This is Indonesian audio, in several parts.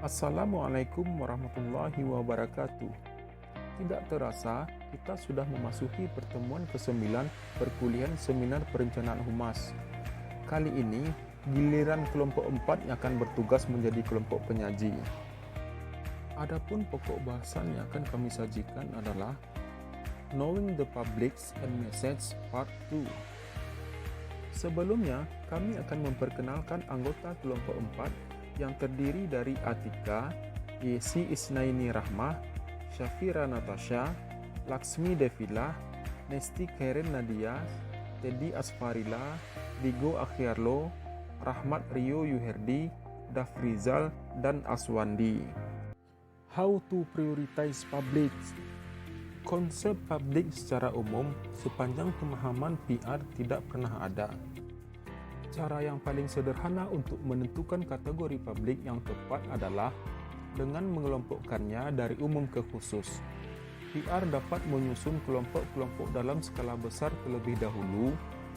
Assalamualaikum warahmatullahi wabarakatuh. Tidak terasa, kita sudah memasuki pertemuan ke-9 perkuliahan seminar perencanaan humas. Kali ini, giliran kelompok 4 yang akan bertugas menjadi kelompok penyaji. Adapun pokok bahasan yang akan kami sajikan adalah Knowing the Publics and Message Part 2. Sebelumnya, kami akan memperkenalkan anggota kelompok 4 yang terdiri dari Atika, Yesi Isnaini Rahmah, Syafira Natasha, Laksmi Devila, Nesti Karen Nadia, Teddy Asfarila, Digo Akhiarlo, Rahmat Rio Yuherdi, Dafrizal, dan Aswandi. How to prioritize public. Konsep publik secara umum sepanjang pemahaman PR tidak pernah ada. Cara yang paling sederhana untuk menentukan kategori publik yang tepat adalah dengan mengelompokkannya dari umum ke khusus. PR dapat menyusun kelompok-kelompok dalam skala besar terlebih dahulu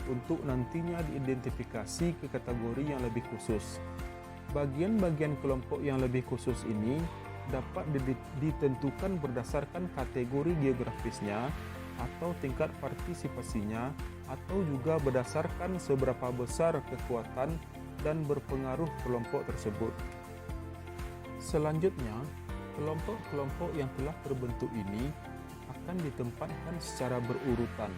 untuk nantinya diidentifikasi ke kategori yang lebih khusus. Bagian-bagian kelompok yang lebih khusus ini dapat ditentukan berdasarkan kategori geografisnya atau tingkat partisipasinya, atau juga berdasarkan seberapa besar kekuatan dan berpengaruh kelompok tersebut. Selanjutnya, kelompok-kelompok yang telah terbentuk ini akan ditempatkan secara berurutan.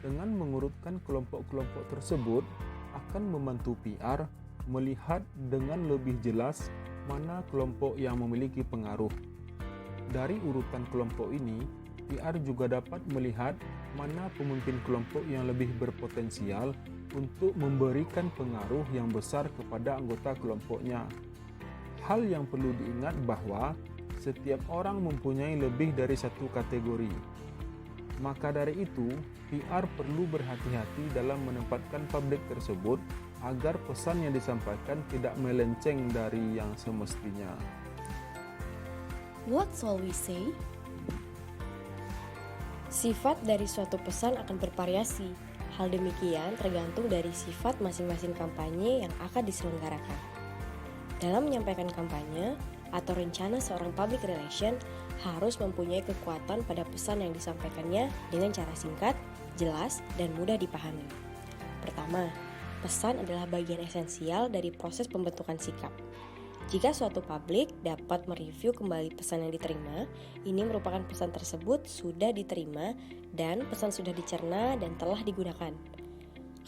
Dengan mengurutkan kelompok-kelompok tersebut akan membantu PR melihat dengan lebih jelas mana kelompok yang memiliki pengaruh. Dari urutan kelompok ini, PR juga dapat melihat mana pemimpin kelompok yang lebih berpotensial untuk memberikan pengaruh yang besar kepada anggota kelompoknya. Hal yang perlu diingat bahwa setiap orang mempunyai lebih dari satu kategori. Maka dari itu, PR perlu berhati-hati dalam menempatkan publik tersebut agar pesan yang disampaikan tidak melenceng dari yang semestinya. What shall we say? Sifat dari suatu pesan akan bervariasi. Hal demikian tergantung dari sifat masing-masing kampanye yang akan diselenggarakan. Dalam menyampaikan kampanye atau rencana seorang public relation harus mempunyai kekuatan pada pesan yang disampaikannya dengan cara singkat, jelas, dan mudah dipahami. Pertama, pesan adalah bagian esensial dari proses pembentukan sikap. Jika suatu publik dapat mereview kembali pesan yang diterima, ini merupakan pesan tersebut sudah diterima dan pesan sudah dicerna dan telah digunakan.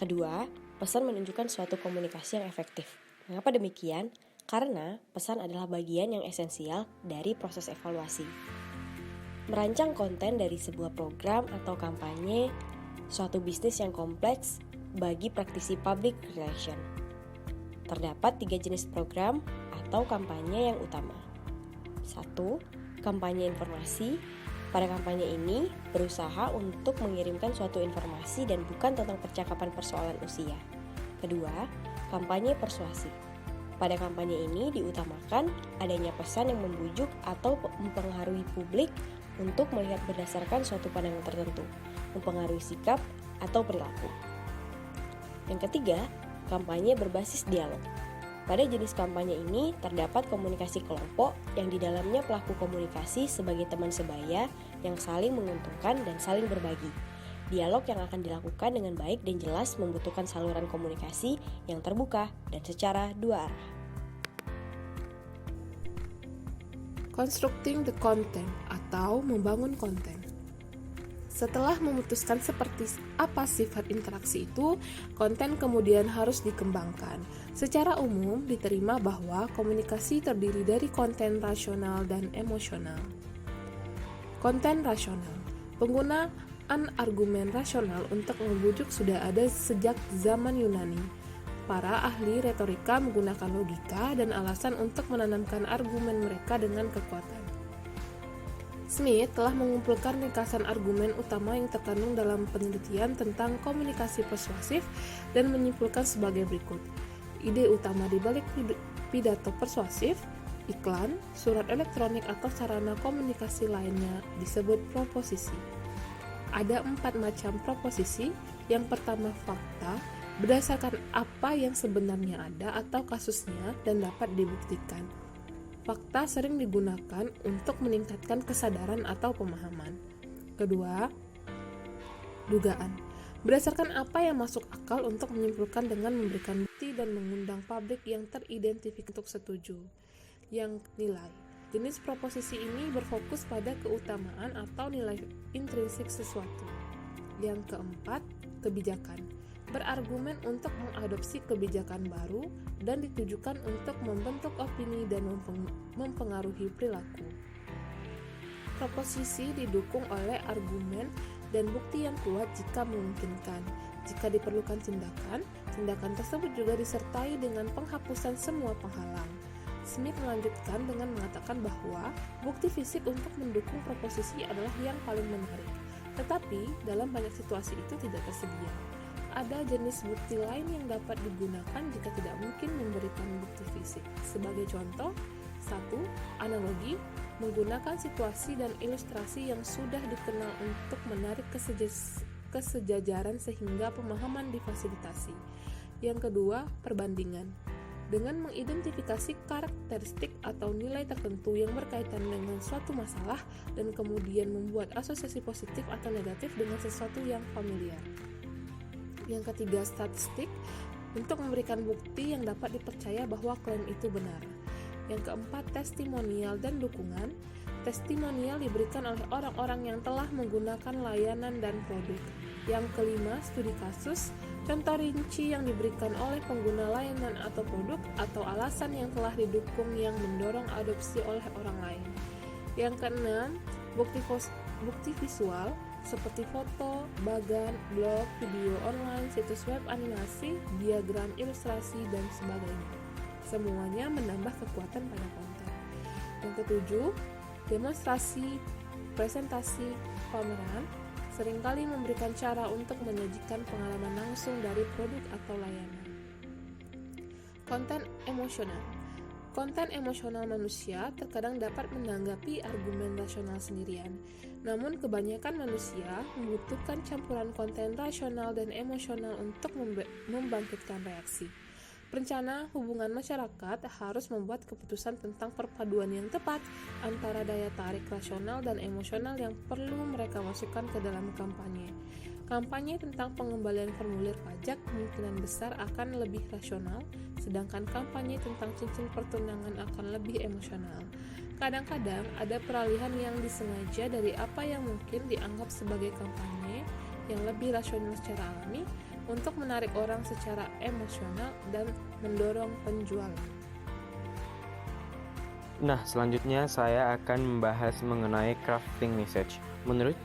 Kedua, pesan menunjukkan suatu komunikasi yang efektif. Mengapa demikian? Karena pesan adalah bagian yang esensial dari proses evaluasi. Merancang konten dari sebuah program atau kampanye, suatu bisnis yang kompleks bagi praktisi public relation. Terdapat 3 jenis program atau kampanye yang utama. 1. Kampanye informasi. Pada kampanye ini, berusaha untuk mengirimkan suatu informasi dan bukan tentang percakapan persoalan usia. Kedua, kampanye persuasi. Pada kampanye ini diutamakan adanya pesan yang membujuk atau mempengaruhi publik untuk melihat berdasarkan suatu pandangan tertentu, mempengaruhi sikap atau perilaku. Yang ketiga, kampanye berbasis dialog. Pada jenis kampanye ini terdapat komunikasi kelompok yang di dalamnya pelaku komunikasi sebagai teman sebaya yang saling menguntungkan dan saling berbagi. Dialog yang akan dilakukan dengan baik dan jelas membutuhkan saluran komunikasi yang terbuka dan secara dua arah. Constructing the content atau membangun konten. Setelah memutuskan seperti apa sifat interaksi itu, konten kemudian harus dikembangkan. Secara umum diterima bahwa komunikasi terdiri dari konten rasional dan emosional. Konten rasional. Penggunaan argumen rasional untuk membujuk sudah ada sejak zaman Yunani. Para ahli retorika menggunakan logika dan alasan untuk menanamkan argumen mereka dengan kekuatan. Smith telah mengumpulkan ringkasan argumen utama yang terkandung dalam penelitian tentang komunikasi persuasif dan menyimpulkan sebagai berikut. Ide utama di balik pidato persuasif, iklan, surat elektronik atau sarana komunikasi lainnya disebut proposisi. Ada 4 macam proposisi. Yang pertama fakta, berdasarkan apa yang sebenarnya ada atau kasusnya dan dapat dibuktikan. Fakta sering digunakan untuk meningkatkan kesadaran atau pemahaman. Kedua, dugaan. Berdasarkan apa yang masuk akal untuk menyimpulkan dengan memberikan bukti dan mengundang publik yang teridentifikasi untuk setuju. Yang nilai. Jenis proposisi ini berfokus pada keutamaan atau nilai intrinsik sesuatu. Yang keempat, kebijakan. Berargumen untuk mengadopsi kebijakan baru dan ditujukan untuk membentuk opini dan mempengaruhi perilaku. Proposisi didukung oleh argumen dan bukti yang kuat jika memungkinkan. Jika diperlukan tindakan, tindakan tersebut juga disertai dengan penghapusan semua penghalang. Smith melanjutkan dengan mengatakan bahwa bukti fisik untuk mendukung proposisi adalah yang paling menarik, tetapi dalam banyak situasi itu tidak tersedia. Ada jenis bukti lain yang dapat digunakan jika tidak mungkin memberikan bukti fisik. Sebagai contoh, 1. Analogi, menggunakan situasi dan ilustrasi yang sudah dikenal untuk menarik kesejajaran sehingga pemahaman difasilitasi. Yang kedua, perbandingan. Dengan mengidentifikasi karakteristik atau nilai tertentu yang berkaitan dengan suatu masalah dan kemudian membuat asosiasi positif atau negatif dengan sesuatu yang familiar. Yang ketiga, statistik, untuk memberikan bukti yang dapat dipercaya bahwa klaim itu benar. Yang keempat, testimonial dan dukungan. Testimonial diberikan oleh orang-orang yang telah menggunakan layanan dan produk. Yang kelima, studi kasus, contoh rinci yang diberikan oleh pengguna layanan atau produk atau alasan yang telah didukung yang mendorong adopsi oleh orang lain. Yang keenam, bukti visual, seperti foto, bagan, blog, video online, situs web animasi, diagram, ilustrasi, dan sebagainya. Semuanya menambah kekuatan pada konten. Yang ketujuh, demonstrasi, presentasi, pameran, seringkali memberikan cara untuk menyajikan pengalaman langsung dari produk atau layanan. Konten emosional. Konten emosional manusia terkadang dapat menanggapi argumen rasional sendirian. Namun kebanyakan manusia membutuhkan campuran konten rasional dan emosional untuk membangkitkan reaksi. Perencana hubungan masyarakat harus membuat keputusan tentang perpaduan yang tepat antara daya tarik rasional dan emosional yang perlu mereka masukkan ke dalam kampanye. Kampanye tentang pengembalian formulir pajak kemungkinan besar akan lebih rasional, sedangkan kampanye tentang cincin pertunangan akan lebih emosional. Kadang-kadang ada peralihan yang disengaja dari apa yang mungkin dianggap sebagai kampanye yang lebih rasional secara alami untuk menarik orang secara emosional dan mendorong penjualan. Nah, selanjutnya saya akan membahas mengenai crafting message. Menurut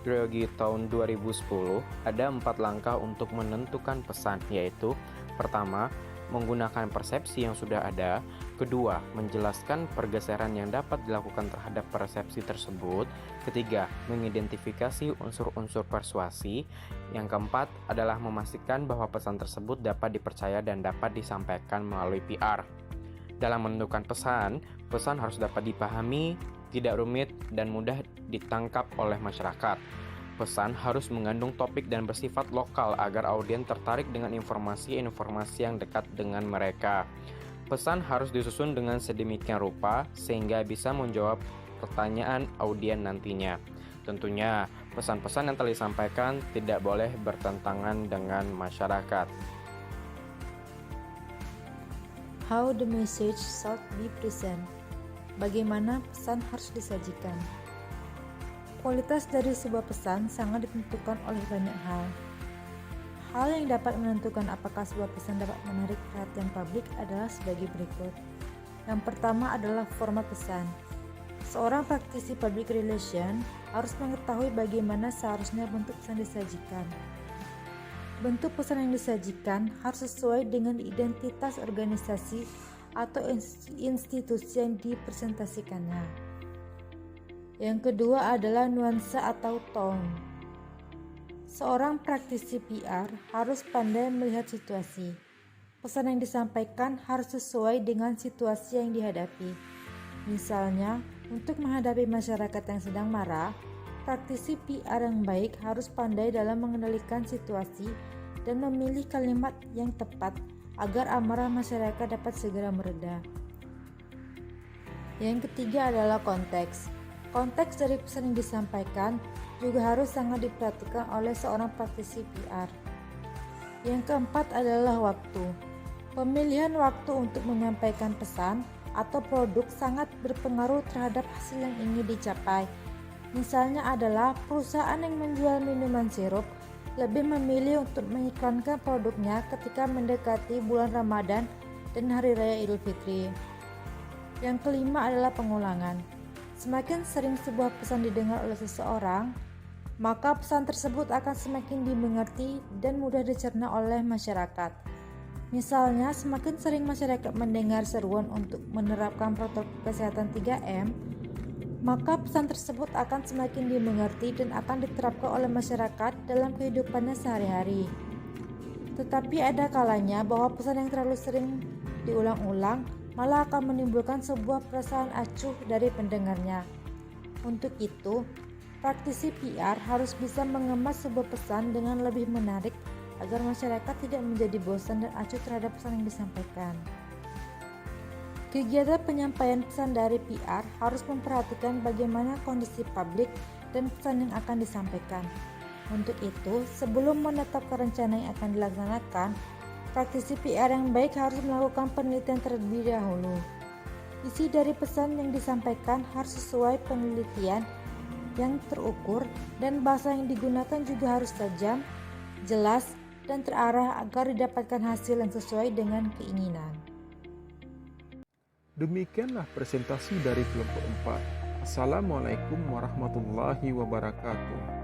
Grogi tahun 2010, ada 4 langkah untuk menentukan pesan, yaitu pertama, menggunakan persepsi yang sudah ada. Kedua, menjelaskan pergeseran yang dapat dilakukan terhadap persepsi tersebut. Ketiga, mengidentifikasi unsur-unsur persuasi. Yang keempat adalah memastikan bahwa pesan tersebut dapat dipercaya dan dapat disampaikan melalui PR. Dalam menentukan pesan harus dapat dipahami, tidak rumit, dan mudah ditangkap oleh masyarakat. Pesan harus mengandung topik dan bersifat lokal agar audien tertarik dengan informasi-informasi yang dekat dengan mereka. Pesan harus disusun dengan sedemikian rupa sehingga bisa menjawab pertanyaan audien nantinya. Tentunya, pesan-pesan yang telah disampaikan tidak boleh bertentangan dengan masyarakat. How the message should be present. Bagaimana pesan harus disajikan. Kualitas dari sebuah pesan sangat ditentukan oleh banyak hal. Hal yang dapat menentukan apakah sebuah pesan dapat menarik perhatian publik adalah sebagai berikut. Yang pertama adalah format pesan. Seorang praktisi public relation harus mengetahui bagaimana seharusnya bentuk pesan disajikan. Bentuk pesan yang disajikan harus sesuai dengan identitas organisasi atau institusi yang dipresentasikannya. Yang kedua adalah nuansa atau tone. Seorang praktisi PR harus pandai melihat situasi. Pesan yang disampaikan harus sesuai dengan situasi yang dihadapi. Misalnya, untuk menghadapi masyarakat yang sedang marah, praktisi PR yang baik harus pandai dalam mengendalikan situasi dan memilih kalimat yang tepat agar amarah masyarakat dapat segera mereda. Yang ketiga adalah konteks. Konteks dari pesan yang disampaikan juga harus sangat diperhatikan oleh seorang praktisi PR. Yang keempat adalah waktu. Pemilihan waktu untuk menyampaikan pesan atau produk sangat berpengaruh terhadap hasil yang ingin dicapai. Misalnya adalah perusahaan yang menjual minuman sirup lebih memilih untuk mengiklankan produknya ketika mendekati bulan Ramadan dan Hari Raya Idul Fitri. Yang kelima adalah pengulangan. Semakin sering sebuah pesan didengar oleh seseorang, maka pesan tersebut akan semakin dimengerti dan mudah dicerna oleh masyarakat. Misalnya, semakin sering masyarakat mendengar seruan untuk menerapkan protokol kesehatan 3M, maka pesan tersebut akan semakin dimengerti dan akan diterapkan oleh masyarakat dalam kehidupannya sehari-hari. Tetapi ada kalanya bahwa pesan yang terlalu sering diulang-ulang malah akan menimbulkan sebuah perasaan acuh dari pendengarnya. Untuk itu, praktisi PR harus bisa mengemas sebuah pesan dengan lebih menarik agar masyarakat tidak menjadi bosan dan acuh terhadap pesan yang disampaikan. Kegiatan penyampaian pesan dari PR harus memperhatikan bagaimana kondisi publik dan pesan yang akan disampaikan. Untuk itu, sebelum menetapkan rencana yang akan dilaksanakan, praktisi PR yang baik harus melakukan penelitian terlebih dahulu. Isi dari pesan yang disampaikan harus sesuai penelitian yang terukur dan bahasa yang digunakan juga harus tajam, jelas, dan terarah agar didapatkan hasil yang sesuai dengan keinginan. Demikianlah presentasi dari kelompok 4. Assalamualaikum warahmatullahi wabarakatuh.